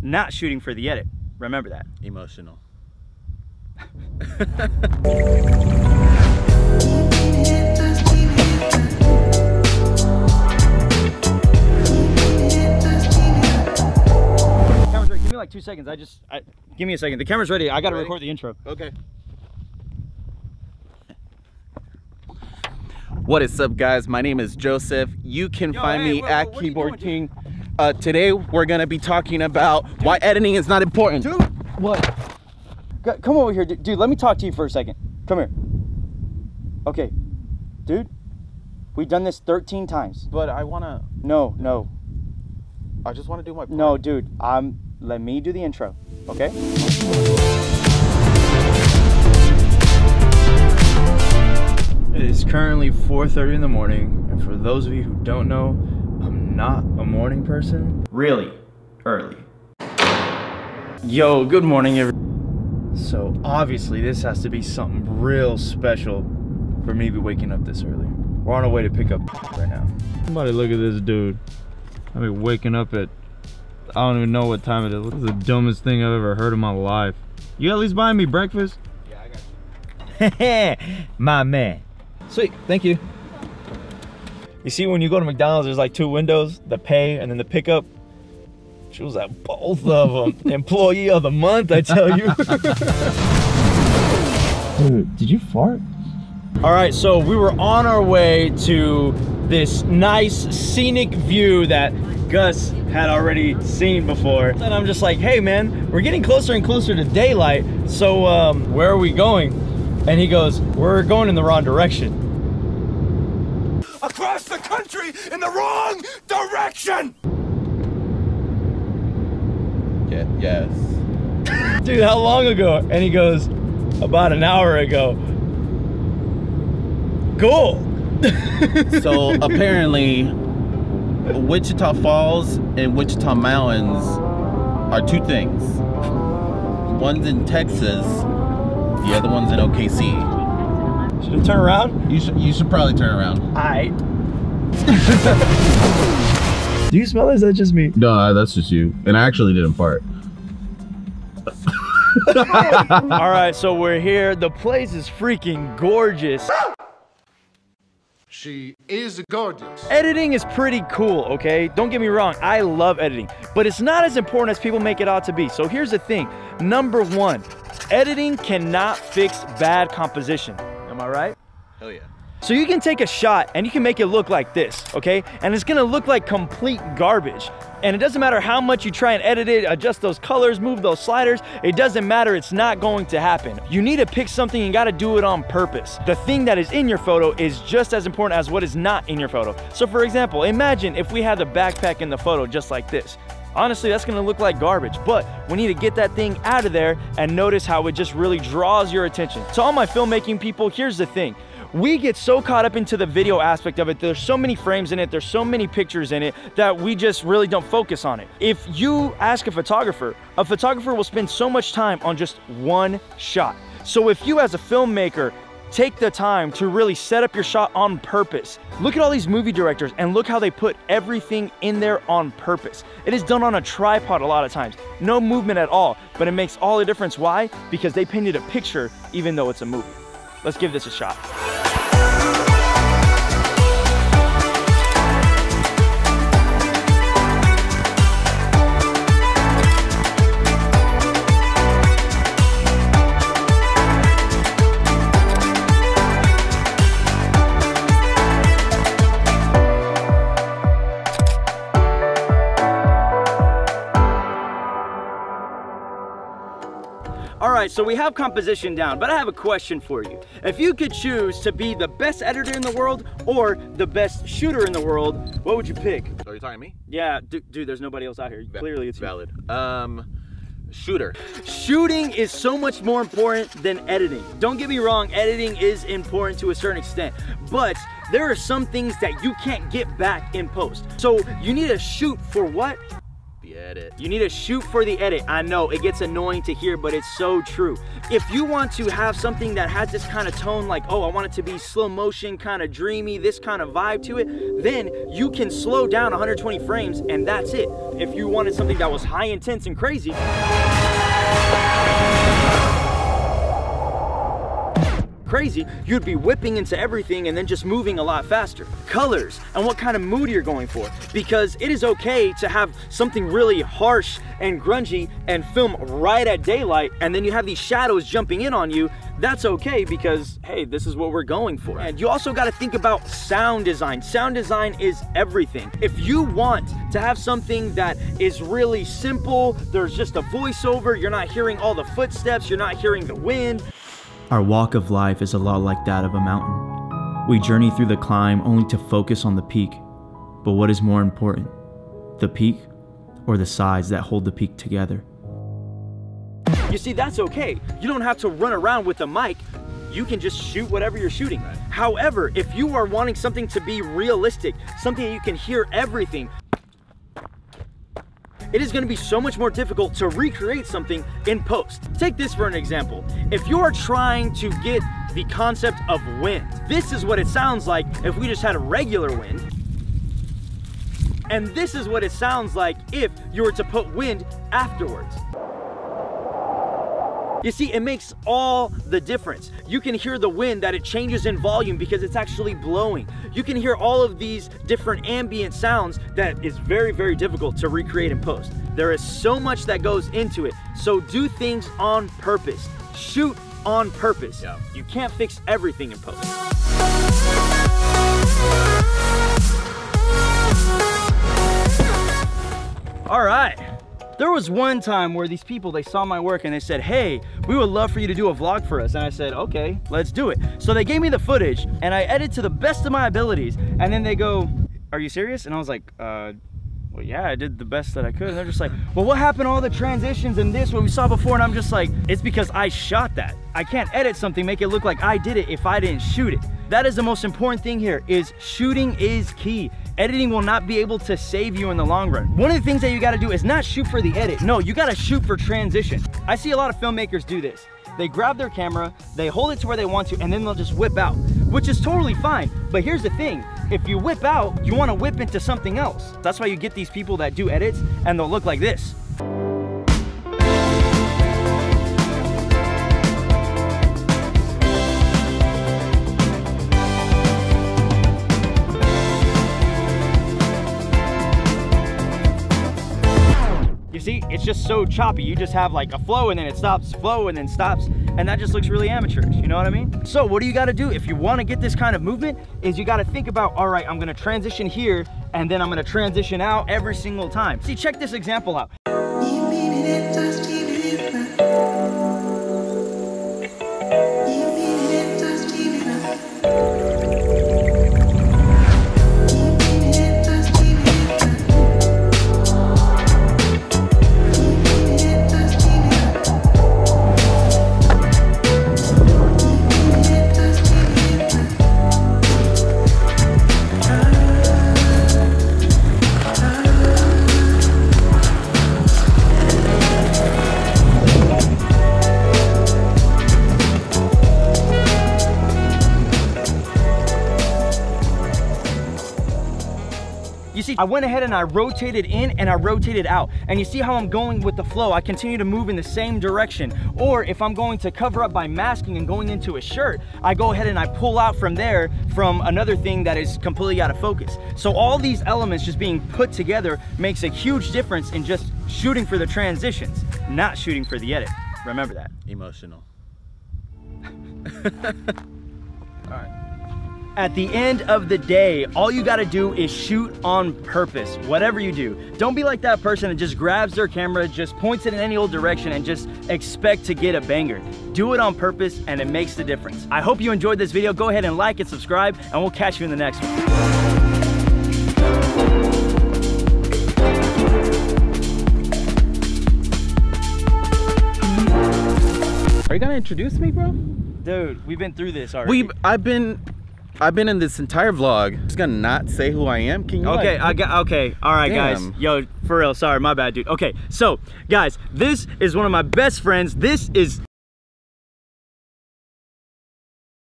not shooting for the edit. Remember that. Emotional. Camera's ready. Give me like 2 seconds. Give me a second. The camera's ready. I gotta record the intro. Okay. What is up, guys? My name is Joseph. You can find me at Keyboard King. Today we're gonna be talking about why editing is not important. Dude, what? Come over here, dude. Let me talk to you for a second. Come here. Okay, dude. We've done this 13 times. But I wanna. No. I just wanna do my part. No, dude. Let me do the intro. Okay. It is currently 4:30 in the morning, and for those of you who don't know, I'm not a morning person. Really early. Yo, good morning, everyone. So obviously this has to be something real special for me to be waking up this early. We're on our way to pick up right now. Somebody look at this dude. I mean, waking up at, I don't even know what time it is. This is the dumbest thing I've ever heard in my life. You at least buying me breakfast? Yeah, I got you. My man. Sweet, thank you. You see, when you go to McDonald's, there's like 2 windows, the pay and then the pickup. She was at both of them. Employee of the month, I tell you. Dude, did you fart? All right, so we were on our way to this nice scenic view that Gus had already seen before. And I'm just like, hey man, we're getting closer and closer to daylight. So where are we going? And he goes, we're going in the wrong direction. Across the country in the wrong direction! Yeah, yes. Dude, how long ago? And he goes, about an hour ago. Cool. So apparently, Wichita Falls and Wichita Mountains are 2 things. One's in Texas, the other one's in OKC. Should I turn around? You should probably turn around. Alright. Do you smell it? Is that just me? No, that's just you. And I actually didn't fart. All right, so we're here. The place is freaking gorgeous. She is gorgeous. Editing is pretty cool, okay? Don't get me wrong, I love editing, but it's not as important as people make it out to be. So here's the thing. Number 1, editing cannot fix bad composition. Am I right? Hell yeah. So you can take a shot and you can make it look like this, okay? And it's gonna look like complete garbage. And it doesn't matter how much you try and edit it, adjust those colors, move those sliders, it doesn't matter, it's not going to happen. You need to pick something, you gotta do it on purpose. The thing that is in your photo is just as important as what is not in your photo. So for example, imagine if we had the backpack in the photo just like this. Honestly, that's gonna look like garbage, but we need to get that thing out of there and notice how it just really draws your attention. To all my filmmaking people, here's the thing. We get so caught up into the video aspect of it. There's so many frames in it, there's so many pictures in it that we just really don't focus on it. If you ask a photographer will spend so much time on just one shot. So if you as a filmmaker take the time to really set up your shot on purpose. Look at all these movie directors and look how they put everything in there on purpose. It is done on a tripod a lot of times. No movement at all, but it makes all the difference. Why? Because they painted a picture even though it's a movie. Let's give this a shot. All right, so we have composition down, but I have a question for you. If you could choose to be the best editor in the world or the best shooter in the world, what would you pick? Are you talking to me? Yeah, dude, there's nobody else out here. Clearly it's valid. Shooter. Shooting is so much more important than editing. Don't get me wrong, editing is important to a certain extent, but there are some things that you can't get back in post. So you need to shoot for what? The edit. You need to shoot for the edit. I know it gets annoying to hear, but it's so true. If you want to have something that has this kind of tone, like, oh, I want it to be slow motion, kind of dreamy, this kind of vibe to it, then you can slow down 120 frames and that's it. If you wanted something that was high intense and crazy, you'd be whipping into everything and then just moving a lot faster. Colors and what kind of mood you're going for, because it is okay to have something really harsh and grungy and film right at daylight, and then you have these shadows jumping in on you. That's okay, because hey, this is what we're going for. And you also got to think about sound design. Sound design is everything. If you want to have something that is really simple, there's just a voiceover, you're not hearing all the footsteps, you're not hearing the wind. Our walk of life is a lot like that of a mountain. We journey through the climb only to focus on the peak. But what is more important, the peak or the sides that hold the peak together? You see, that's okay. You don't have to run around with a mic. You can just shoot whatever you're shooting. Right. However, if you are wanting something to be realistic, something that you can hear everything, it is going to be so much more difficult to recreate something in post. Take this for an example. If you are trying to get the concept of wind, this is what it sounds like if we just had a regular wind. And this is what it sounds like if you were to put wind afterwards. You see, it makes all the difference. You can hear the wind, that it changes in volume because it's actually blowing. You can hear all of these different ambient sounds that is very, very difficult to recreate in post. There is so much that goes into it. So do things on purpose. Shoot on purpose. Yeah. You can't fix everything in post. All right. There was one time where these people, they saw my work and they said, hey, we would love for you to do a vlog for us. And I said, okay, let's do it. So they gave me the footage and I edited to the best of my abilities. And then they go, are you serious? And I was like, well, yeah, I did the best that I could. And they're just like, well, what happened to all the transitions and this, what we saw before? And I'm just like, it's because I shot that. I can't edit something, make it look like I did it if I didn't shoot it. That is the most important thing here, is shooting is key. Editing will not be able to save you in the long run. One of the things that you gotta do is not shoot for the edit. No, you gotta shoot for transition. I see a lot of filmmakers do this. They grab their camera, they hold it to where they want to, and then they'll just whip out, which is totally fine. But here's the thing, if you whip out, you wanna whip into something else. That's why you get these people that do edits and they'll look like this. You see, it's just so choppy. You just have like a flow and then it stops, flow and then stops, and that just looks really amateurish, you know what I mean? So what do you gotta do if you wanna get this kind of movement, is you gotta think about, all right, I'm gonna transition here, and then I'm gonna transition out every single time. See, check this example out. You see, I went ahead and I rotated in and I rotated out. And you see how I'm going with the flow. I continue to move in the same direction. Or if I'm going to cover up by masking and going into a shirt, I go ahead and I pull out from there from another thing that is completely out of focus. So all these elements just being put together makes a huge difference in just shooting for the transitions, not shooting for the edit. Remember that. Emotional. All right. At the end of the day, all you gotta do is shoot on purpose, whatever you do. Don't be like that person that just grabs their camera, just points it in any old direction and just expect to get a banger. Do it on purpose and it makes the difference. I hope you enjoyed this video. Go ahead and like and subscribe, and we'll catch you in the next one. Are you gonna introduce me, bro? Dude, we've been through this already. I've been I've been in this entire vlog. Just gonna not say who I am. Can you? Okay, okay. All right, Damn. guys. Yo, for real. Sorry, my bad, dude. Okay, so guys, this is one of my best friends. This is